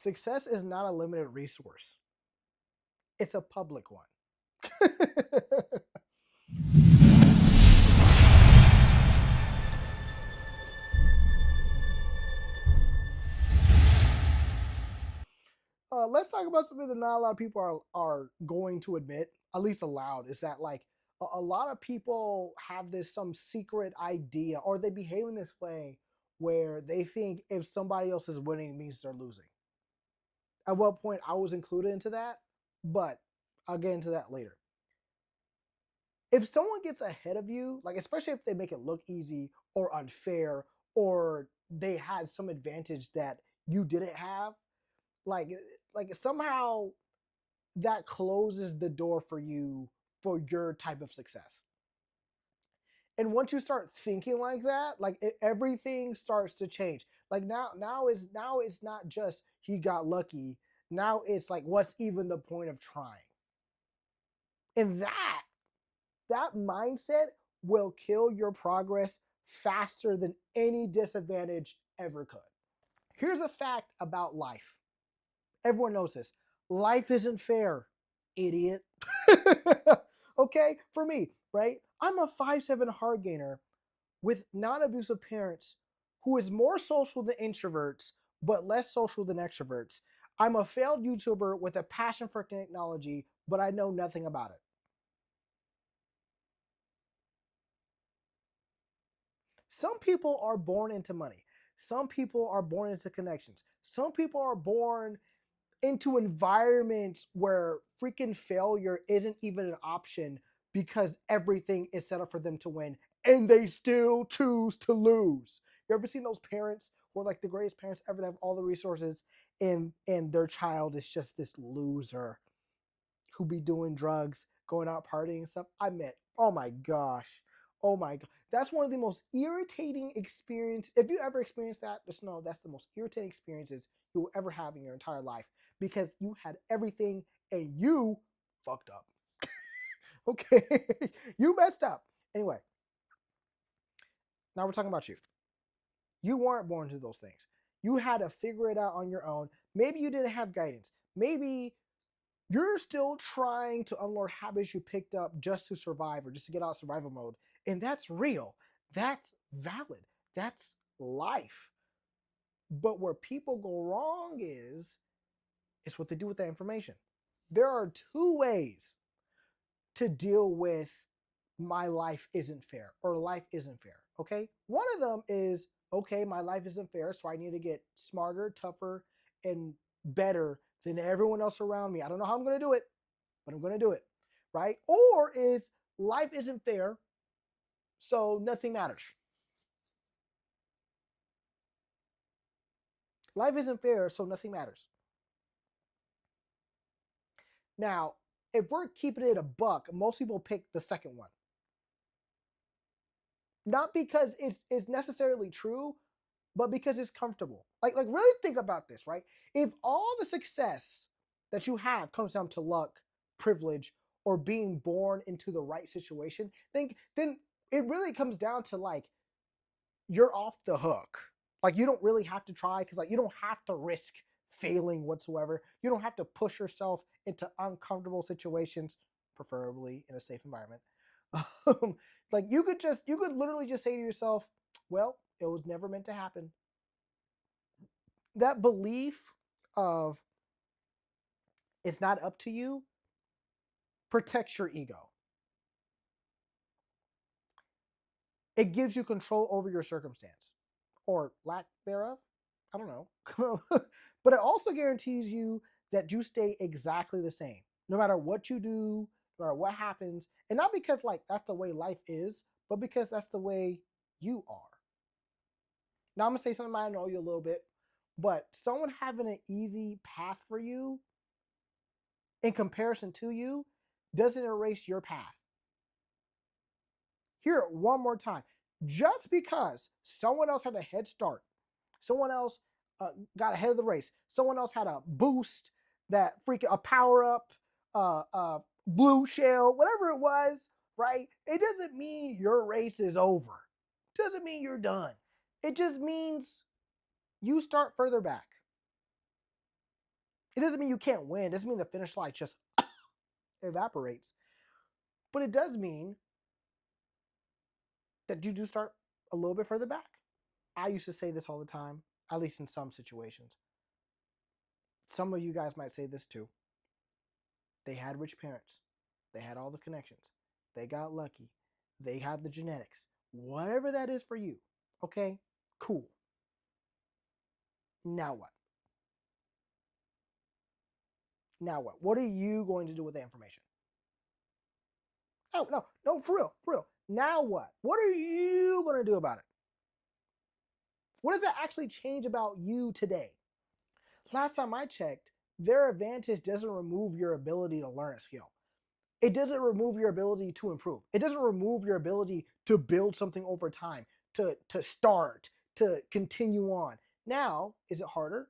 Success is not a limited resource. It's a public one. Let's talk about something that not a lot of people are going to admit, at least aloud, is that like a lot of people have this some secret idea, or they behave in this way where they think if somebody else is winning, it means they're losing. At what point I was included into that, but I'll get into that later. If someone gets ahead of you, like especially if they make it look easy or unfair, or they had some advantage that you didn't have, like like somehow that closes the door for you for your type of success. And once you start thinking like that, like everything starts to change. Like now it's not just he got lucky. Now it's like what's even the point of trying? And that mindset will kill your progress faster than any disadvantage ever could. Here's a fact about life. Everyone knows this. Life isn't fair, idiot. Okay, for me, right? I'm a 5'7" hard gainer with non-abusive parents who is more social than introverts, but less social than extroverts. I'm a failed YouTuber with a passion for technology, but I know nothing about it. Some people are born into money. Some people are born into connections. Some people are born into environments where freaking failure isn't even an option because everything is set up for them to win and they still choose to lose. You ever seen those parents who are like the greatest parents ever? They have all the resources and their child is just this loser who be doing drugs, going out partying and stuff. I met, oh my gosh. Oh my god. That's one of the most irritating experience. If you ever experienced that, just know that's the most irritating experiences you will ever have in your entire life because you had everything and you fucked up. Okay. You messed up. Anyway, now we're talking about you. You weren't born to those things. You had to figure it out on your own. Maybe you didn't have guidance. Maybe you're still trying to unlearn habits you picked up just to survive or just to get out of survival mode. And that's real. That's valid. That's life. But where people go wrong is what they do with that information. There are two ways to deal with my life isn't fair or life isn't fair. Okay. One of them is okay, my life isn't fair. So I need to get smarter, tougher, and better than everyone else around me. I don't know how I'm going to do it, but I'm going to do it. Right. Or is life isn't fair. So nothing matters. Life isn't fair. So nothing matters. Now, if we're keeping it a buck, most people pick the second one. Not because it's necessarily true, but because it's comfortable. Like really think about this, right? If all the success that you have comes down to luck, privilege, or being born into the right situation, then it really comes down to like you're off the hook. Like you don't really have to try because like you don't have to risk failing whatsoever. You don't have to push yourself into uncomfortable situations, preferably in a safe environment. Like you could literally just say to yourself, well, it was never meant to happen. That belief of it's not up to you protects your ego. It gives you control over your circumstance or lack thereof. I don't know. But it also guarantees you that you stay exactly the same no matter what you do, no matter what happens. And not because like that's the way life is, but because that's the way you are. Now I'm gonna say something I know you a little bit, but someone having an easy path for you in comparison to you doesn't erase your path. Hear it one more time. Just because someone else had a head start, someone else got ahead of the race, someone else had a boost, that freaking a power up, blue shell, whatever it was, right? It doesn't mean your race is over. It doesn't mean you're done. It just means you start further back. It doesn't mean you can't win. It doesn't mean the finish line just evaporates. But it does mean that you do start a little bit further back. I used to say this all the time, at least in some situations. Some of you guys might say this too. They had rich parents. They had all the connections. They got lucky. They had the genetics. Whatever that is for you. Okay? Cool. Now what? Now what? What are you going to do with the information? No, for real. Now what? What are you going to do about it? What does that actually change about you today? Last time I checked, their advantage doesn't remove your ability to learn a skill. It doesn't remove your ability to improve. It doesn't remove your ability to build something over time, to start, to continue on. Now, is it harder?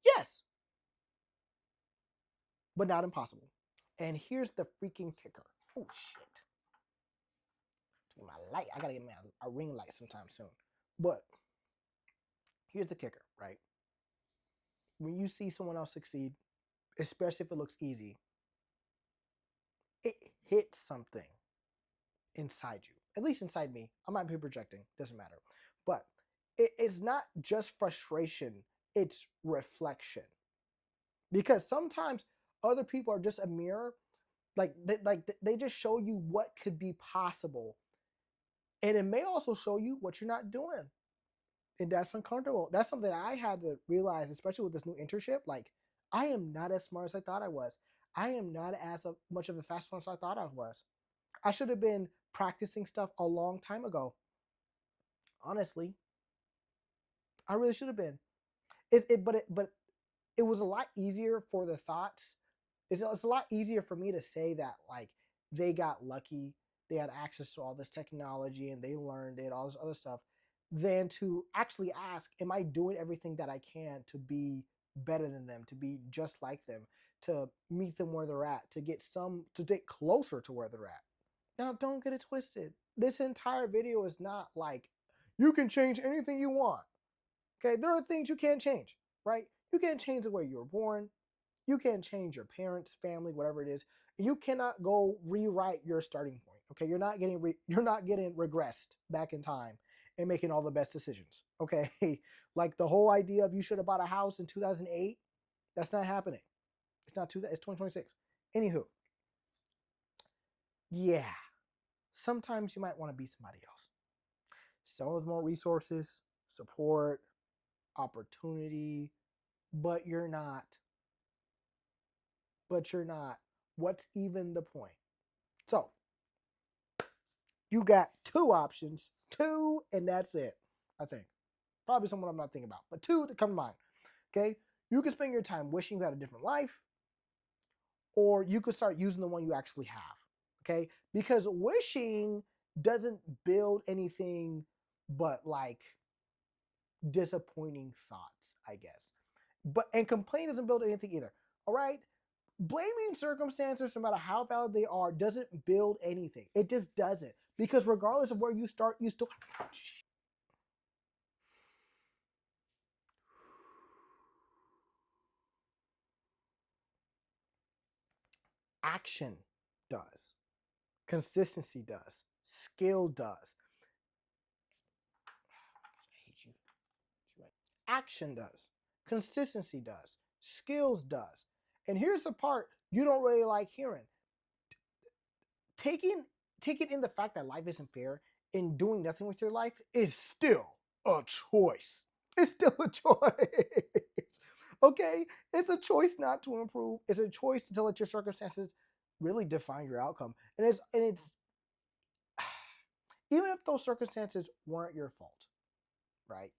Yes, but not impossible. And here's the freaking kicker. Oh, shit. My light. I gotta get me a ring light sometime soon. But here's the kicker, right? When you see someone else succeed, especially if it looks easy, it hits something inside you. At least inside me. I might be projecting. Doesn't matter. But it's not just frustration. It's reflection. Because sometimes other people are just a mirror. Like they just show you what could be possible. And it may also show you what you're not doing. And that's uncomfortable. That's something I had to realize, especially with this new internship. Like, I am not as smart as I thought I was. I am not as much of a fast learner as I thought I was. I should have been practicing stuff a long time ago. Honestly, I really should have been. But it was a lot easier for the thoughts. It's a lot easier for me to say that, like, they got lucky, they had access to all this technology and they learned it, all this other stuff, than to actually ask, am I doing everything that I can to be better than them, to be just like them, to meet them where they're at, to get closer to where they're at. Now, don't get it twisted. This entire video is not like you can change anything you want. Okay, there are things you can't change, right? You can't change the way you were born. You can't change your parents, family, whatever it is. You cannot go rewrite your starting point. Okay, you're not getting regressed back in time and making all the best decisions. Okay, like the whole idea of you should have bought a house in 2008. That's not happening. It's not it's 2026. Anywho, yeah, sometimes you might want to be somebody else. Some with more resources, support, opportunity, but you're not. What's even the point? So, you got two options. Two, and that's it, I think. Probably someone I'm not thinking about, but two that come to mind. Okay? You can spend your time wishing you had a different life, or you could start using the one you actually have. Okay? Because wishing doesn't build anything but like disappointing thoughts, I guess. And complaint doesn't build anything either. All right? Blaming circumstances, no matter how valid they are, doesn't build anything. It just doesn't. Because regardless of where you start, you still... Action does. Consistency does. Skill does. I hate you. Action does. Consistency does. Skills does. And here's the part you don't really like hearing. Taking in the fact that life isn't fair and doing nothing with your life is still a choice. It's still a choice. Okay? It's a choice not to improve. It's a choice to let your circumstances really define your outcome. And it's even if those circumstances weren't your fault, right?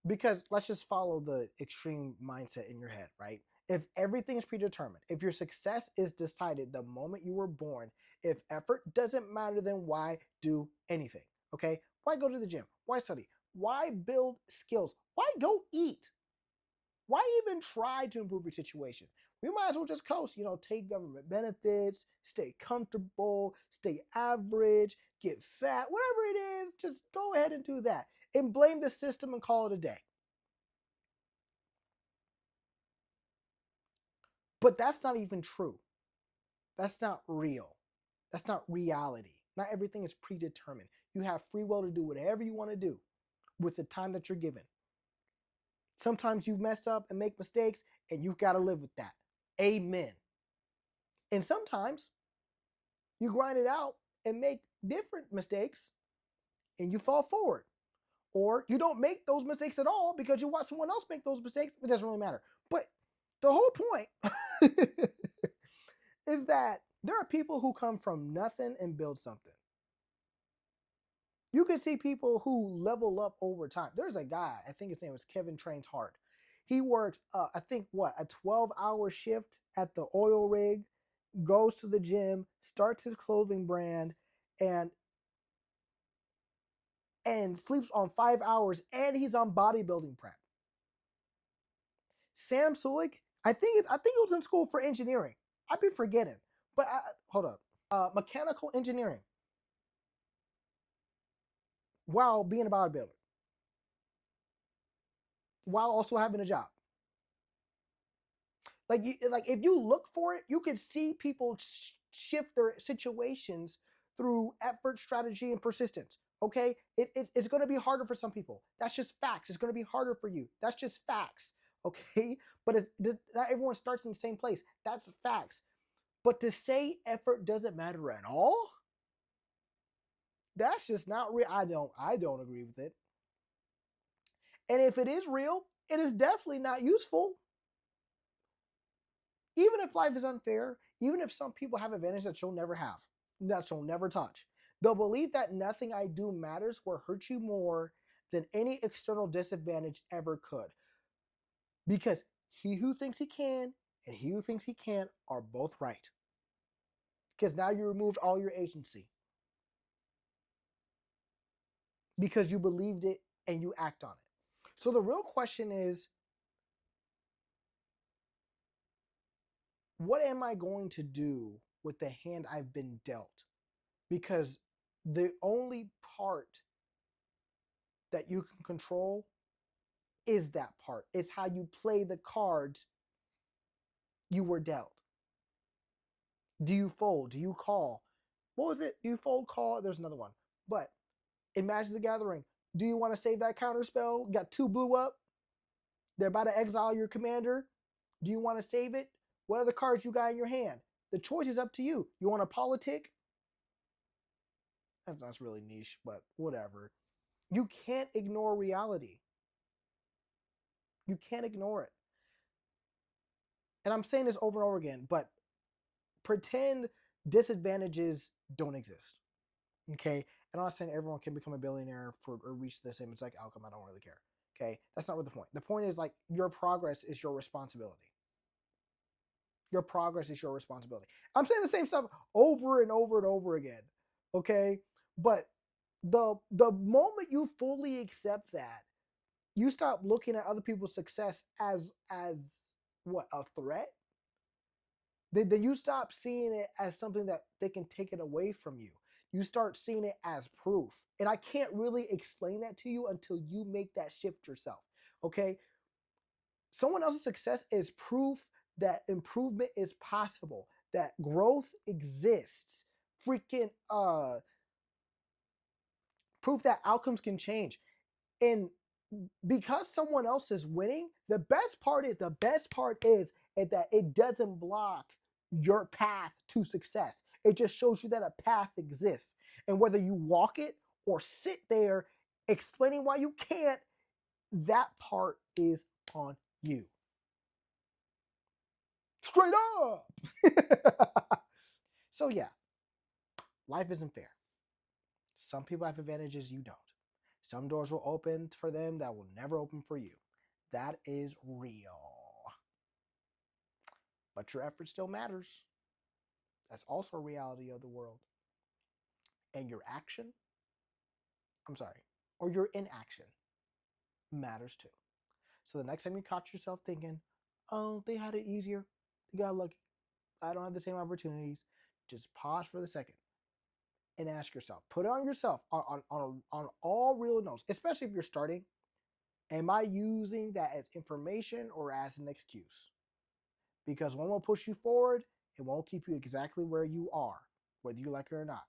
Because let's just follow the extreme mindset in your head, right? If everything is predetermined, if your success is decided the moment you were born, if effort doesn't matter, then why do anything? Okay? Why go to the gym? Why study? Why build skills? Why go eat? Why even try to improve your situation? We might as well just coast, take government benefits, stay comfortable, stay average, get fat, whatever it is, just go ahead and do that. and blame the system and call it a day. But that's not even true. That's not real. That's not reality. Not everything is predetermined. You have free will to do whatever you want to do with the time that you're given. Sometimes you mess up and make mistakes, and you've got to live with that. Amen. And sometimes you grind it out and make different mistakes, and you fall forward. Or you don't make those mistakes at all because you watch someone else make those mistakes. It doesn't really matter. But the whole point is that there are people who come from nothing and build something. You can see people who level up over time. There's a guy, I think his name was Kevin Trains Hard. He works, I think, a 12-hour shift at the oil rig, goes to the gym, starts his clothing brand, and sleeps on 5 hours, and he's on bodybuilding prep. Sam Sulek, I think he was in school for engineering. I'd be forgetting, but hold up, mechanical engineering, while being a bodybuilder, while also having a job. Like if you look for it, you can see people shift their situations through effort, strategy, and persistence. Okay, it's going to be harder for some people. That's just facts. It's going to be harder for you. That's just facts. Okay, but not everyone starts in the same place. That's facts. But to say effort doesn't matter at all, that's just not real. I don't agree with it. And if it is real, it is definitely not useful. Even if life is unfair, even if some people have advantage that you'll never have, that you'll never touch, the belief that nothing I do matters will hurt you more than any external disadvantage ever could. Because he who thinks he can and he who thinks he can't are both right. Because now you removed all your agency. Because you believed it and you act on it. So the real question is, what am I going to do with the hand I've been dealt? Because the only part that you can control is that part. It's how you play the cards you were dealt. Do you fold? Do you call? What was it? Do you fold, call? There's another one. But in Magic the Gathering, do you want to save that counter spell? Got 2 blue up. They're about to exile your commander. Do you want to save it? What are the cards you got in your hand? The choice is up to you. You want a politic? That's really niche, but whatever. You can't ignore reality. You can't ignore it. And I'm saying this over and over again, but pretend disadvantages don't exist. Okay? And I'm not saying everyone can become a billionaire or reach the same exact outcome. I don't really care. Okay? That's not what the point. The point is, like, your progress is your responsibility. Your progress is your responsibility. I'm saying the same stuff over and over and over again. Okay? But the moment you fully accept that, you stop looking at other people's success as what, a threat? Then you stop seeing it as something that they can take it away from you. You start seeing it as proof. And I can't really explain that to you until you make that shift yourself. Okay? Someone else's success is proof that improvement is possible, that growth exists. Freaking proof that outcomes can change. And because someone else is winning, the best part is that it doesn't block your path to success. It just shows you that a path exists. And whether you walk it or sit there explaining why you can't, that part is on you. Straight up. So yeah, life isn't fair. Some people have advantages you don't. Some doors will open for them that will never open for you. That is real. But your effort still matters. That's also a reality of the world. And your action, or your inaction matters too. So the next time you catch yourself thinking, oh, they had it easier, they got lucky, I don't have the same opportunities, just pause for the second. and ask yourself, put it on yourself on all real notes, especially if you're starting. Am I using that as information or as an excuse? Because one will push you forward, it won't keep you exactly where you are, whether you like it or not.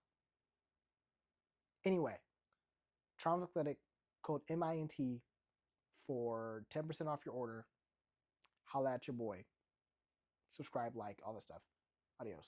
Anyway, Trauma Athletic, code MINT for 10% off your order. Holla at your boy. Subscribe, like, all that stuff. Adios.